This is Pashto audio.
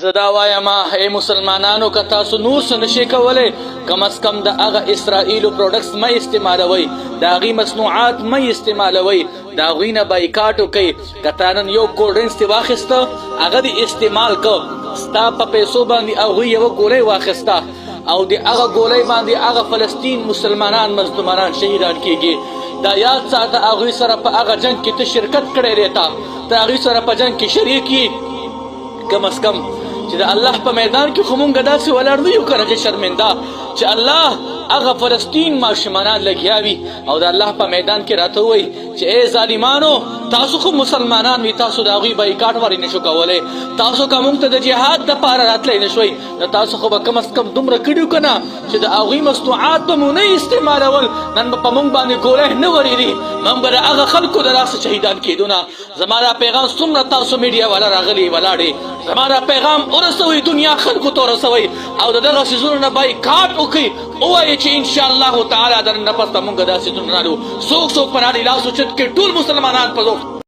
زه دا وایم ای مسلمانانو که تاسو نور څه نشئ کولی کم از کم د هغه اسرائیلو پروډکټس مه استعمالوئ د هغوی مصنوعات مه استعمالوئ د هغوی نه بایکاټ وکئ که تا نن یو کولډ ډرنکس دې واخیسته هغه دې استعمال که ستا په پیسو باندې هغوی یوه ګولۍ واخیسته او د هغه ګولۍ باندې هغه فلسطین مسلمانان مظلومانان شهیدان کیږي دا یاد ساته هغوی سره په هغه جنګ کې ته شرکت کړی دی ته هغوی سره په جنګ کې شریک یې کم از کم چې د الله په میدان کې خو مونږ داسې ولاړ نه یو که نه چې شرمنده چې الله هغه فلسطین ماشومانان لګیا وي او د الله په میدان کې راته ووایي چې ای ظالمانو تاسو خو مسلمانان وي تاسو د هغوی بایکاټ ولې نشو کولی تاسو که مونږ ته د جهاد دپاره راتلی نه شوئ نو تاسو خو به کم از کم دومره کړي که نه چې د هغوی مصنوعات به مو نه استعمالول نن به په مونږ باندې ګولۍ نه ورېږي مونږ به د هغه خلکو د لاسه شهیدان کېدو نه زما دا پیغام څومره تاسو میډیا والا راغلي ولاړې زما دا پیغام ورسوئ دنیا خلکو ته ورسوئ او د دغه څیزونو نه بایکاټ وکړئ ووایئ چې انشاءالله تعالی د نن نه پس به مونږ دا څیزونه نالو څوک په ناړې لاس اوچت کړي ټول مسلمانان په ذوق